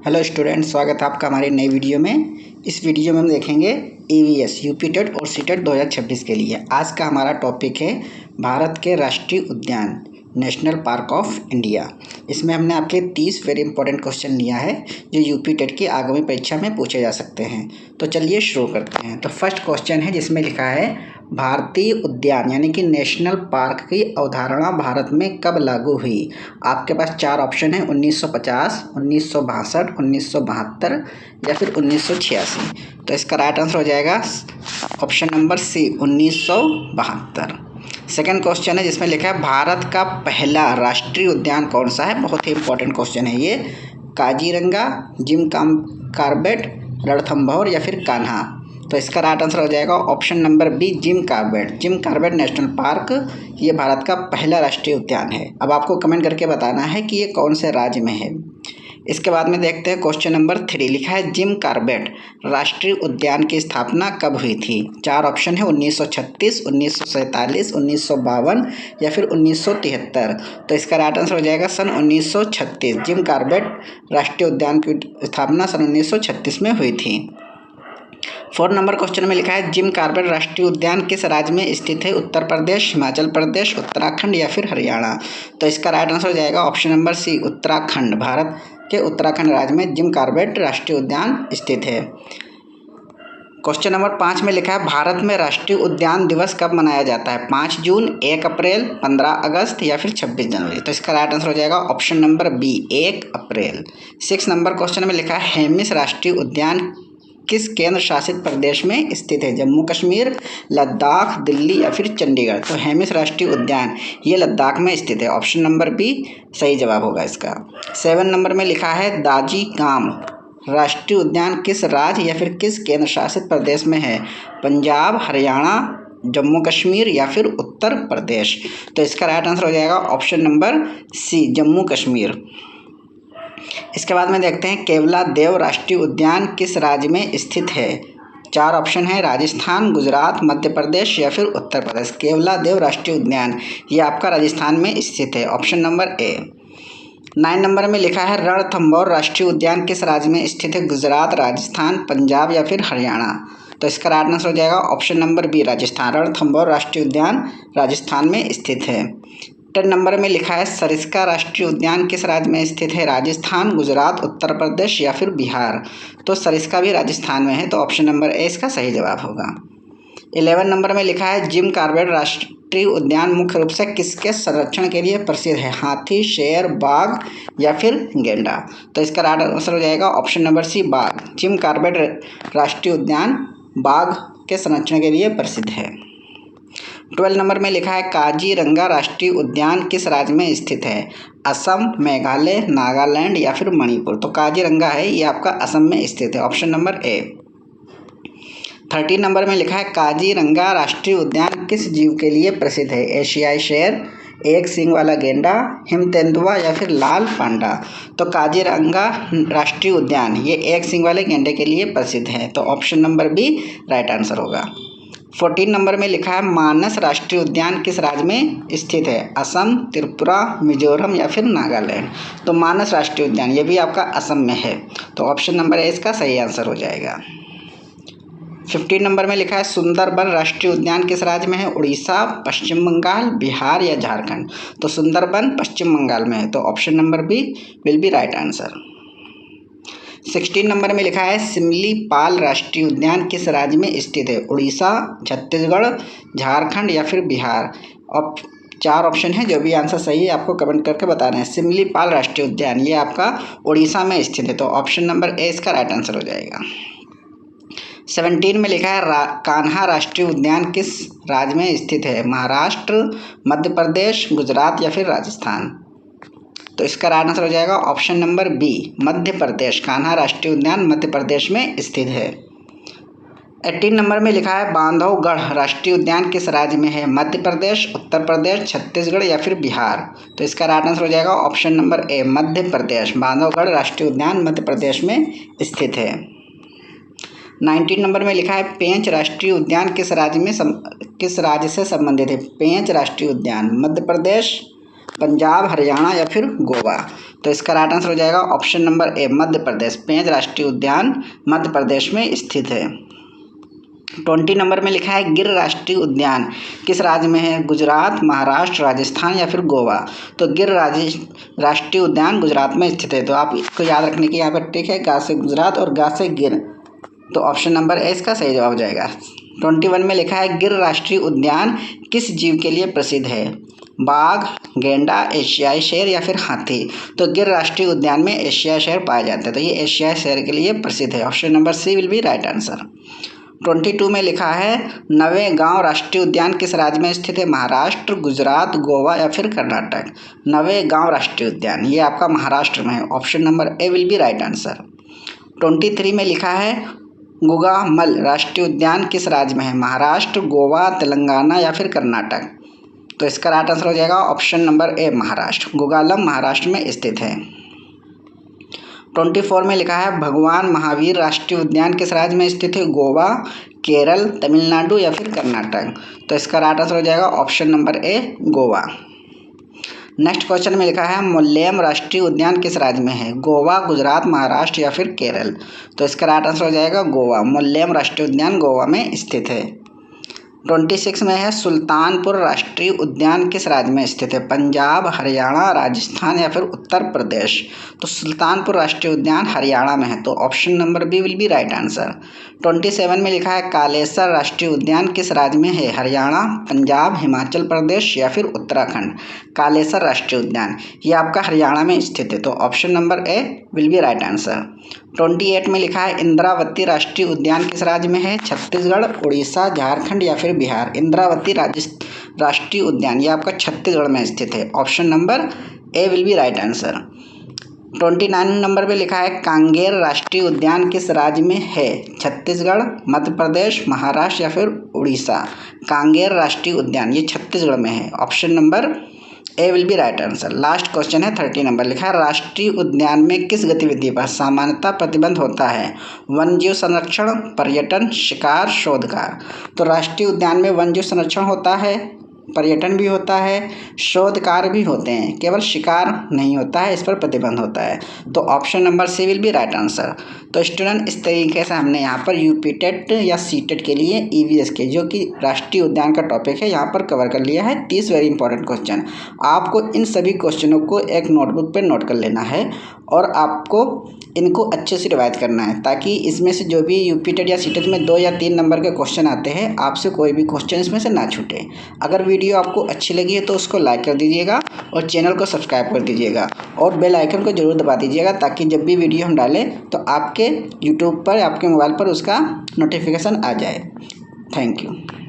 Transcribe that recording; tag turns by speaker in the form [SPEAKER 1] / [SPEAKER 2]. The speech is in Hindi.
[SPEAKER 1] हेलो स्टूडेंट, स्वागत है आपका हमारी नई वीडियो में। इस वीडियो में हम देखेंगे ईवीएस यूपी टेट और सीटेट 2026 के लिए। आज का हमारा टॉपिक है भारत के राष्ट्रीय उद्यान, नेशनल पार्क ऑफ इंडिया। इसमें हमने आपके 30 वेरी इंपॉर्टेंट क्वेश्चन लिया है जो यूपी टेट की आगामी परीक्षा में पूछे जा सकते हैं। तो चलिए शुरू करते हैं। तो फर्स्ट क्वेश्चन है जिसमें लिखा है भारतीय उद्यान यानी कि नेशनल पार्क की अवधारणा भारत में कब लागू हुई। आपके पास 4 ऑप्शन है, 1950, 1962, 1972 या फिर 1986। तो इसका राइट आंसर हो जाएगा option number C, 1972। Second question है जिसमें लिखा है भारत का पहला राष्ट्रीय उद्यान कौन सा है। बहुत ही इंपॉर्टेंट क्वेश्चन है ये। काजीरंगा, जिम कॉर्बेट, रणथंभौर या फिर कान्हा। तो इसका राइट आंसर हो जाएगा option number B, Jim Corbett. Jim Corbett national park ये भारत का पहला राष्ट्रीय उद्यान है। अब आपको कमेंट करके बताना है कि ये कौन से राज्य में है। इसके बाद में देखते हैं क्वेश्चन नंबर 3। लिखा है जिम कॉर्बेट राष्ट्रीय उद्यान की स्थापना कब हुई थी। 4 ऑप्शन है, 1936, 1947, 1952 या फिर 1973। तो इसका राइट आंसर हो जाएगा सन 1936। जिम कॉर्बेट राष्ट्रीय उद्यान की स्थापना सन 1936 में हुई थी। 4 नंबर क्वेश्चन में लिखा है जिम कॉर्बेट राष्ट्रीय उद्यान किस राज्य में स्थित है। उत्तर प्रदेश, हिमाचल प्रदेश, उत्तराखंड या फिर हरियाणा। तो इसका राइट आंसर हो जाएगा option number C, Uttarakhand. Bharat के उत्तराखंड राज्य में जिम कॉर्बेट राष्ट्रीय उद्यान स्थित है। क्वेश्चन नंबर 5 में लिखा है भारत में राष्ट्रीय उद्यान दिवस कब मनाया जाता है। 5 जून, 1 अप्रैल, 15 अगस्त या फिर 26 जनवरी। तो इसका राइट आंसर हो जाएगा ऑप्शन नंबर बी, 1 अप्रैल। 6 नंबर क्वेश्चन में लिखा है हेमिस राष्ट्रीय उद्यान किस केंद्र शासित प्रदेश में स्थित है। जम्मू कश्मीर, लद्दाख, दिल्ली या फिर चंडीगढ़। तो हेमिस राष्ट्रीय उद्यान ये लद्दाख में स्थित है। ऑप्शन नंबर बी सही जवाब होगा इसका। 7 नंबर में लिखा है दाजी गाम राष्ट्रीय उद्यान किस राज्य या फिर किस केंद्र शासित प्रदेश में है। पंजाब, हरियाणा, जम्मू कश्मीर या फिर उत्तर प्रदेश। तो इसका राइट आंसर हो जाएगा option number C, Jammu Kashmir. इसके बाद में देखते हैं केवला देव राष्ट्रीय उद्यान किस राज्य में स्थित है। 4 ऑप्शन है, राजस्थान, गुजरात, मध्य प्रदेश या फिर उत्तर प्रदेश। केवला देव राष्ट्रीय उद्यान ये आपका राजस्थान में स्थित है। ऑप्शन नंबर ए। 9 नंबर में लिखा है रणथंभौर राष्ट्रीय उद्यान किस राज्य में स्थित है। गुजरात, राजस्थान, पंजाब या फिर हरियाणा। तो इसका राइट आंसर हो जाएगा option number B, Rajasthan. Ranthambore राष्ट्रीय उद्यान राजस्थान में स्थित है। 10 नंबर में लिखा है सरिस्का राष्ट्रीय उद्यान किस राज्य में स्थित है। राजस्थान, गुजरात, उत्तर प्रदेश या फिर बिहार। तो सरिस्का भी राजस्थान में है। तो ऑप्शन नंबर ए इसका सही जवाब होगा। 11 नंबर में लिखा है जिम कॉर्बेट राष्ट्रीय उद्यान मुख्य रूप से किसके संरक्षण के लिए प्रसिद्ध है। हाथी, शेर, बाघ या फिर गेंडा। तो इसका राइट आंसर हो जाएगा ऑप्शन नंबर सी, बाघ। जिम कॉर्बेट राष्ट्रीय उद्यान बाघ के संरक्षण के लिए प्रसिद्ध है। 12 नंबर में लिखा है काजीरंगा राष्ट्रीय उद्यान किस राज्य में स्थित है। असम, मेघालय, नागालैंड या फिर मणिपुर। तो काजीरंगा है ये आपका असम में स्थित है। ऑप्शन नंबर ए। 13 नंबर में लिखा है काजीरंगा राष्ट्रीय उद्यान किस जीव के लिए प्रसिद्ध है। एशियाई शेर, एक सींग वाला गेंडा, हिम तेंदुआ या फिर लाल पांडा। तो काजीरंगा राष्ट्रीय उद्यान ये एक सींग वाले गेंडे के लिए प्रसिद्ध है। तो option number B right answer होगा। 14 नंबर में लिखा है मानस राष्ट्रीय उद्यान किस राज्य में स्थित है। असम, त्रिपुरा, मिजोरम या फिर नागालैंड। तो मानस राष्ट्रीय उद्यान ये भी आपका असम में है। तो ऑप्शन नंबर ए इसका सही आंसर हो जाएगा। 15 नंबर में लिखा है सुंदरबन राष्ट्रीय उद्यान किस राज्य में है। उड़ीसा, पश्चिम बंगाल, बिहार या झारखंड। तो सुंदरबन पश्चिम बंगाल में है। तो option number B will be right answer. 16 नंबर में लिखा है सिमलीपाल राष्ट्रीय उद्यान किस राज्य में स्थित है। उड़ीसा, छत्तीसगढ़, झारखंड या फिर बिहार। अब 4 ऑप्शन है, जो भी आंसर सही है आपको कमेंट करके बताना है। सिमलीपाल राष्ट्रीय उद्यान ये आपका उड़ीसा में स्थित है। तो ऑप्शन नंबर ए इसका राइट आंसर हो जाएगा। 17 में लिखा है कान्हा राष्ट्रीय उद्यान किस राज्य में स्थित है। महाराष्ट्र, मध्य प्रदेश, गुजरात या फिर राजस्थान। तो इसका राइट आंसर हो जाएगा option number B, Madhya Pradesh. Kanha राष्ट्रीय उद्यान मध्य प्रदेश में स्थित है। 18 नंबर में लिखा है बांधवगढ़ राष्ट्रीय उद्यान किस राज्य में है। मध्य प्रदेश, उत्तर प्रदेश, छत्तीसगढ़ या फिर बिहार। तो इसका राइट आंसर हो जाएगा ऑप्शन नंबर ए, मध्य प्रदेश। बांधवगढ़ राष्ट्रीय उद्यान मध्य प्रदेश में स्थित है। 19 नंबर में लिखा है पेंच राष्ट्रीय उद्यान किस राज्य से संबंधित है। पेंच राष्ट्रीय उद्यान मध्य प्रदेश, पंजाब, हरियाणा या फिर गोवा। तो इसका राइट आंसर हो जाएगा ऑप्शन नंबर ए मध्य प्रदेश। पेंच राष्ट्रीय उद्यान मध्य प्रदेश में स्थित है। 20 नंबर में लिखा है गिर राष्ट्रीय उद्यान किस राज्य में है? गुजरात, महाराष्ट्र, राजस्थान या फिर गोवा। तो गिर राष्ट्रीय उद्यान गुजरात में स्थित है। तो आप इसको याद रखने की यहाँ पर ट्रिक है, गा से गुजरात और गा से गिर। तो ऑप्शन नंबर ए इसका सही जवाब हो जाएगा। 21 में लिखा है गिर राष्ट्रीय उद्यान किस जीव के लिए प्रसिद्ध है? बाघ, गेंडा, एशियाई शेर या फिर हाथी। तो गिर राष्ट्रीय उद्यान में एशियाई शेर पाए जाते हैं, तो ये एशियाई शेर के लिए प्रसिद्ध है। Option number C will be right answer. 22 में लिखा है नवेगांव राष्ट्रीय उद्यान किस राज्य में स्थित है? महाराष्ट्र, गुजरात, गोवा या फिर कर्नाटक। नवेगांव राष्ट्रीय उद्यान ये आपका महाराष्ट्र में है। Option number A will be right answer. 23 में लिखा है गुगामल राष्ट्रीय उद्यान किस राज्य में है? महाराष्ट्र, गोवा, तेलंगाना या फिर कर्नाटक। तो इसका राइट आंसर हो जाएगा ऑप्शन नंबर ए महाराष्ट्र। गुगालम महाराष्ट्र में स्थित है। 24 में लिखा है भगवान महावीर राष्ट्रीय उद्यान किस राज्य में स्थित है? गोवा, केरल, तमिलनाडु या फिर कर्नाटक। तो इसका राइट आंसर हो जाएगा ऑप्शन नंबर ए गोवा। नेक्स्ट क्वेश्चन में लिखा है मुल्लेम राष्ट्रीय उद्यान किस राज्य में है? गोवा, गुजरात, महाराष्ट्र या फिर केरल। तो इसका राइट आंसर हो जाएगा गोवा। मुल्लेम राष्ट्रीय उद्यान गोवा में स्थित है। 26 में है सुल्तानपुर राष्ट्रीय उद्यान किस राज्य में स्थित है? पंजाब, हरियाणा, राजस्थान या फिर उत्तर प्रदेश। तो सुल्तानपुर राष्ट्रीय उद्यान हरियाणा में है। तो option number B will be right answer. 27 में लिखा है कालेसर राष्ट्रीय उद्यान किस राज्य में है? हरियाणा, पंजाब, हिमाचल प्रदेश या फिर उत्तराखंड। कालेसर राष्ट्रीय उद्यान ये आपका हरियाणा में स्थित है। तो option number A will be right answer. 28 में लिखा है इंद्रावती राष्ट्रीय उद्यान किस राज्य में है? छत्तीसगढ़, उड़ीसा, झारखंड या फिर बिहार। इंद्रावती राष्ट्रीय उद्यान ये आपका छत्तीसगढ़ में स्थित है। Option number A will be right answer. 29 number पे लिखा है कांगेर राष्ट्रीय उद्यान किस राज्य में है? छत्तीसगढ़, मध्य प्रदेश, महाराष्ट्र या फिर उड़ीसा। कांगेर राष्ट्रीय उद्यान ये छत्तीसगढ़ में है। Option number A will be right answer. Last question है 30 नंबर लिखा है राष्ट्रीय उद्यान में किस गतिविधि पर सामान्यतः प्रतिबंध होता है? वन्यजीव संरक्षण, पर्यटन, शिकार, शोधकार। तो राष्ट्रीय उद्यान में वन्यजीव संरक्षण होता है, पर्यटन भी होता है, शोध कार्य भी होते हैं, केवल शिकार नहीं होता है, इस पर प्रतिबंध होता है। तो option number C will be right answer. तो स्टूडेंट इस तरीके से हमने यहाँ पर यूपी टेट या सीटेट के लिए ईवीएस के जो कि राष्ट्रीय उद्यान का टॉपिक है यहाँ पर कवर कर लिया है 30 वेरी इंपॉर्टेंट क्वेश्चन। आपको इन सभी क्वेश्चनों को एक नोटबुक पर नोट कर लेना है और आपको इनको अच्छे से रिवाइज करना है ताकि इसमें से जो भी यूपी टेट या सीटेट में 2 या 3 नंबर के क्वेश्चन आते हैं आपसे कोई भी क्वेश्चन इसमें से ना छूटे। अगर वीडियो आपको अच्छी लगी है तो उसको लाइक कर दीजिएगा और चैनल को सब्सक्राइब कर दीजिएगा और बेल आइकन को जरूर दबा दीजिएगा ताकि जब भी वीडियो हम डालें तो आपके यूट्यूब पर आपके मोबाइल पर उसका नोटिफिकेशन आ जाए। Thank you.